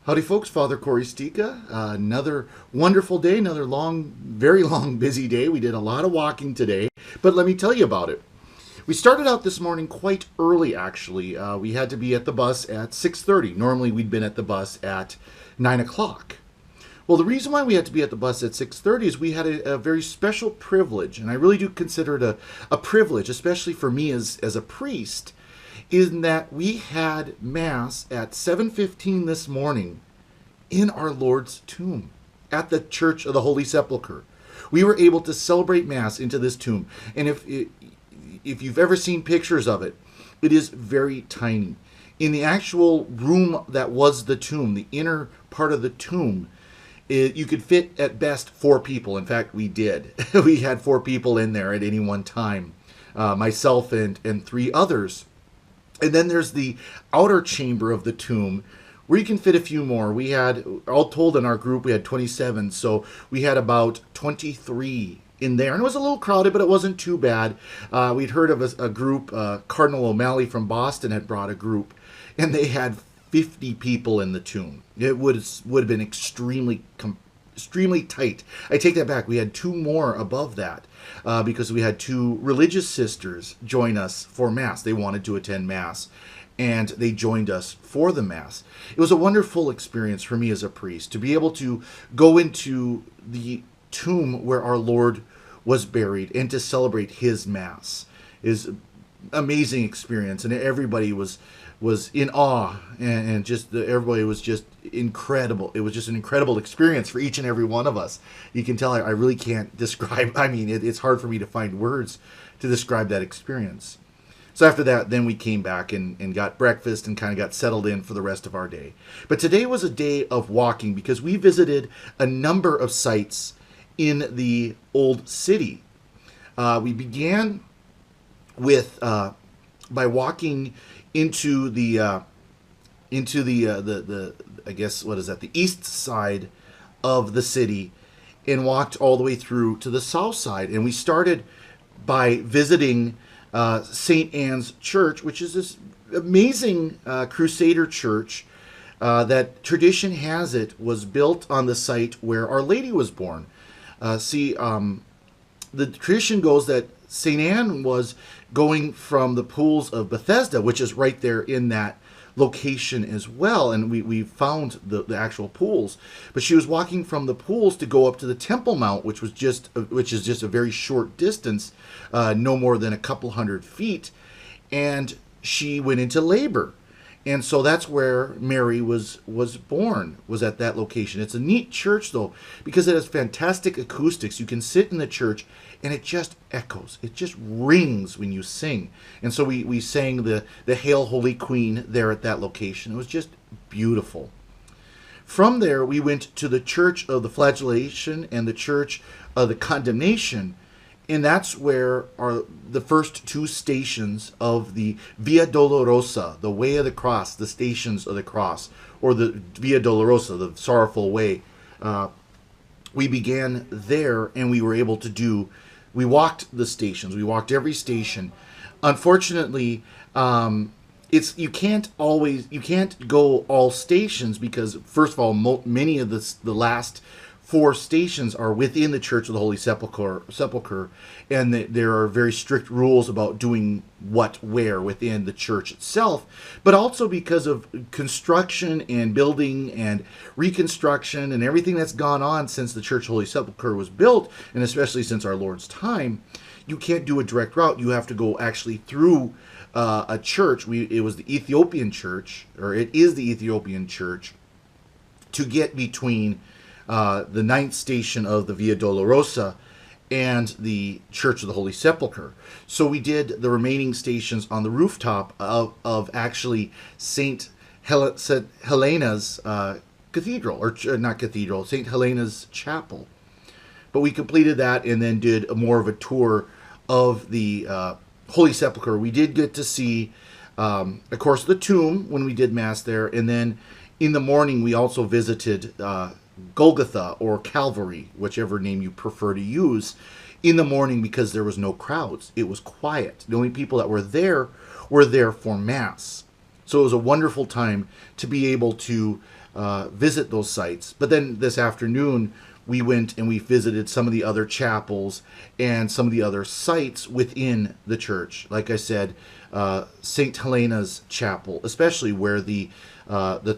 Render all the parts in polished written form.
Howdy, folks. Father Corey Stika. Another wonderful day, another long, very long, busy day. We did a lot of walking today, but let me tell you about it. We started out this morning quite early, actually. We had to be at the bus at 6:30. Normally, we'd been at the bus at 9 o'clock. Well, the reason why we had to be at the bus at 6:30 is we had a very special privilege, and I really do consider it a privilege, especially for me as a priest, in that we had Mass at 7:15 this morning in our Lord's tomb at the Church of the Holy Sepulchre. We were able to celebrate Mass into this tomb, and if you've ever seen pictures of it, it is very tiny. In the actual room that was the tomb, the inner part of the tomb, you could fit at best 4 people. In fact, we did. We had 4 people in there at any one time, myself and 3 others. And then there's the outer chamber of the tomb where you can fit a few more. We had, all told in our group, we had 27, so we had about 23 in there. And it was a little crowded, but it wasn't too bad. We'd heard of a group, Cardinal O'Malley from Boston had brought a group, and they had 50 people in the tomb. It would have been extremely tight. I take that back. We had 2 more above that because we had 2 religious sisters join us for Mass. They wanted to attend Mass, and they joined us for the Mass. It was a wonderful experience for me as a priest to be able to go into the tomb where our Lord was buried and to celebrate His Mass. Is amazing experience, and everybody was in awe, and just everybody was just incredible. It was just an incredible experience for each and every one of us. You can tell I really can't describe. I mean, it's hard for me to find words to describe that experience. So after that, then we came back and got breakfast and kind of got settled in for the rest of our day. But today was a day of walking because we visited a number of sites in the old city. We began with by walking into the I guess, what is that, the east side of the city, and walked all the way through to the south side. And we started by visiting St. Anne's Church, which is this amazing Crusader church that tradition has it was built on the site where Our Lady was born. The tradition goes that St. Anne was going from the pools of Bethesda, which is right there in that location as well, and we found the actual pools. But she was walking from the pools to go up to the Temple Mount, which is just a very short distance, no more than a couple hundred feet, and she went into labor. And so that's where Mary was born, was at that location. It's a neat church, though, because it has fantastic acoustics. You can sit in the church, and it just echoes. It just rings when you sing. And so we sang the Hail Holy Queen there at that location. It was just beautiful. From there, we went to the Church of the Flagellation and the Church of the Condemnation, and that's where are the first 2 stations of the Via Dolorosa, the Way of the Cross, the Stations of the Cross, or the Via Dolorosa, the Sorrowful Way. We began there, and we were able to we walked the stations. We walked every station. Unfortunately, you can't go all stations because, first of all, many of the last 4 stations are within the Church of the Holy Sepulchre, and there are very strict rules about doing what where within the church itself, but also because of construction and building and reconstruction and everything that's gone on since the Church of the Holy Sepulchre was built, and especially since our Lord's time, you can't do a direct route. You have to go actually through a church. It was the Ethiopian church, or it is the Ethiopian church, to get between the 9th station of the Via Dolorosa and the Church of the Holy Sepulchre. So we did the remaining stations on the rooftop of actually St. Helena's cathedral, or not cathedral, St. Helena's chapel. But we completed that and then did more of a tour of the Holy Sepulchre. We did get to see, of course, the tomb when we did Mass there, and then in the morning we also visited Golgotha or Calvary, whichever name you prefer to use, in the morning because there was no crowds. It was quiet. The only people that were there for Mass. So it was a wonderful time to be able to visit those sites. But then this afternoon, we went and we visited some of the other chapels and some of the other sites within the church. Like I said, St. Helena's Chapel, especially where the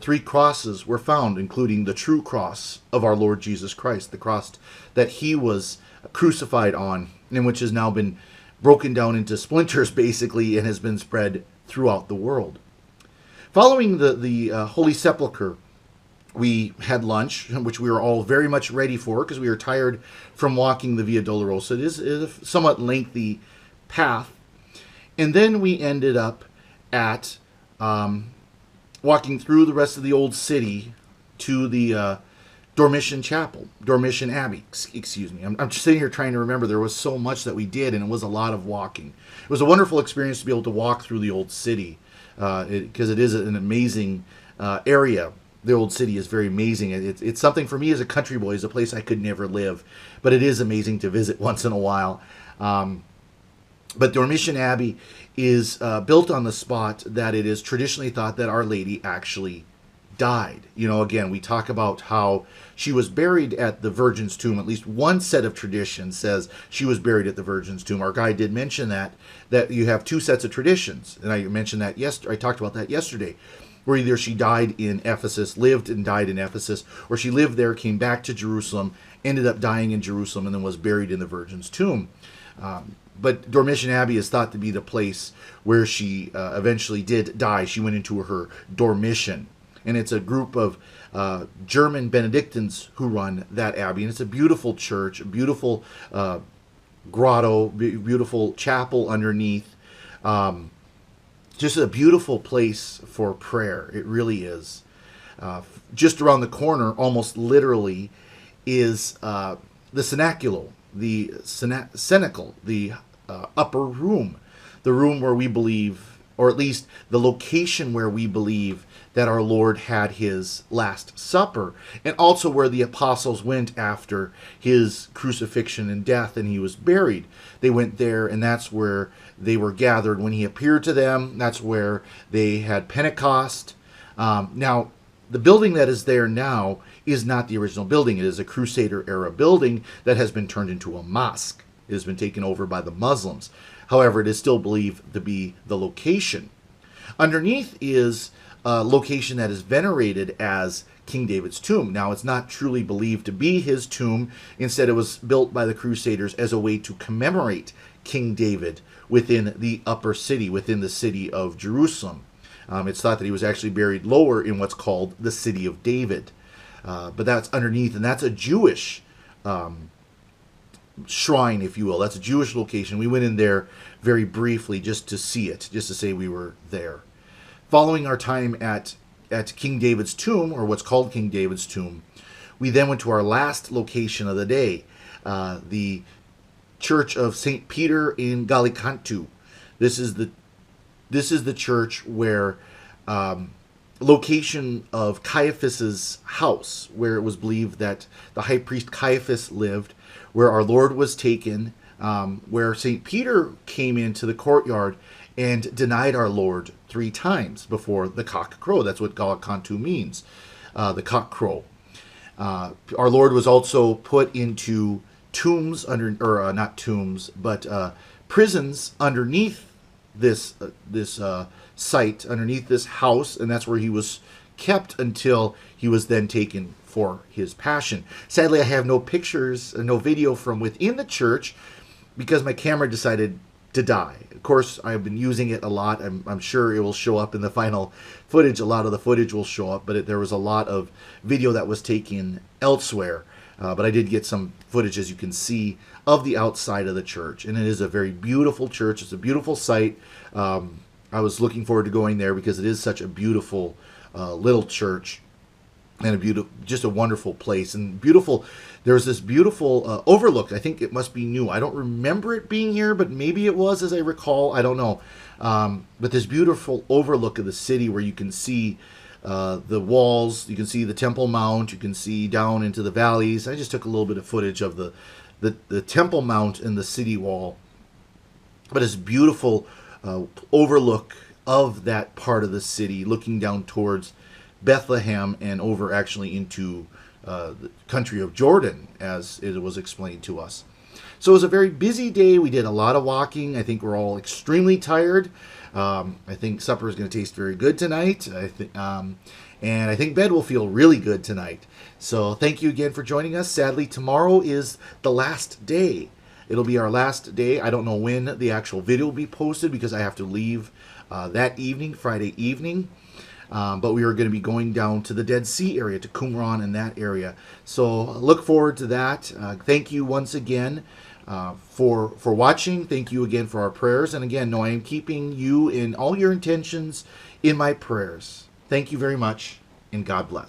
three crosses were found, including the true cross of our Lord Jesus Christ, the cross that he was crucified on, and which has now been broken down into splinters, basically, and has been spread throughout the world. Following the Holy Sepulchre, we had lunch, which we were all very much ready for because we were tired from walking the Via Dolorosa. It is a somewhat lengthy path. And then we ended up at walking through the rest of the old city to the Dormition Chapel, Dormition Abbey, excuse me. I'm just sitting here trying to remember. There was so much that we did, and it was a lot of walking. It was a wonderful experience to be able to walk through the old city because it is an amazing area. The old city is very amazing. It's something for me as a country boy. It's a place I could never live, but it is amazing to visit once in a while. But Dormition Abbey is built on the spot that it is traditionally thought that Our Lady actually died. Again, we talk about how she was buried at the Virgin's tomb. At least one set of traditions says she was buried at the Virgin's tomb. Our guy did mention that you have two sets of traditions, and I mentioned that I talked about that yesterday, where either she died in Ephesus, lived and died in Ephesus, or she lived there, came back to Jerusalem, ended up dying in Jerusalem, and then was buried in the Virgin's tomb. But Dormition Abbey is thought to be the place where she eventually did die. She went into her dormition. And it's a group of German Benedictines who run that abbey. And it's a beautiful church, a beautiful grotto, beautiful chapel underneath. Just a beautiful place for prayer. It really is. Just around the corner, almost literally, is the cenaculo, the cenacle, the upper room, the room where we believe, or at least the location where we believe that our Lord had his Last Supper, and also where the apostles went after his crucifixion and death and he was buried. They went there, and that's where they were gathered when he appeared to them. That's where they had Pentecost. Now, the building that is there now is not the original building. It is a Crusader-era building that has been turned into a mosque. It has been taken over by the Muslims. However, it is still believed to be the location. Underneath is a location that is venerated as King David's tomb. Now, it's not truly believed to be his tomb. Instead, it was built by the Crusaders as a way to commemorate King David within the upper city, within the city of Jerusalem. It's thought that he was actually buried lower in what's called the City of David. But that's underneath, and that's a Jewish shrine, if you will. That's a Jewish location. We went in there very briefly just to see it, just to say we were there. Following our time at King David's tomb, or what's called King David's tomb, we then went to our last location of the day, the Church of St. Peter in Gallicantu. This is the church where location of Caiaphas's house, where it was believed that the high priest Caiaphas lived, where our Lord was taken, where St. Peter came into the courtyard and denied our Lord 3 times before the cock crowed. That's what Gallicantu means, the cock crow. Our Lord was also put into tombs not tombs, but prisons underneath this site, underneath this house, and that's where he was kept until he was then taken for his passion. Sadly, I have no pictures, no video from within the church because my camera decided to die. Of course, I've been using it a lot. I'm sure it will show up in the final footage. A lot of the footage will show up, but there was a lot of video that was taken elsewhere. But I did get some footage, as you can see, of the outside of the church. And it is a very beautiful church. It's a beautiful site. I was looking forward to going there because it is such a beautiful little church and just a wonderful place. And beautiful, there's this beautiful overlook. I think it must be new. I don't remember it being here, but maybe it was, as I recall. I don't know. But this beautiful overlook of the city where you can see the walls, you can see the Temple Mount, you can see down into the valleys. I just took a little bit of footage of the Temple Mount and the city wall. But it's beautiful overlook of that part of the city, looking down towards Bethlehem and over actually into the country of Jordan, as it was explained to us. So it was a very busy day. We did a lot of walking. I think we're all extremely tired. I think supper is going to taste very good tonight. And I think bed will feel really good tonight. So thank you again for joining us. Sadly, tomorrow is the last day. It'll be our last day. I don't know when the actual video will be posted because I have to leave that evening, Friday evening. But we are going to be going down to the Dead Sea area, to Qumran and that area. So look forward to that. Thank you once again for watching. Thank you again for our prayers. And again, know I am keeping you in all your intentions in my prayers. Thank you very much, and God bless.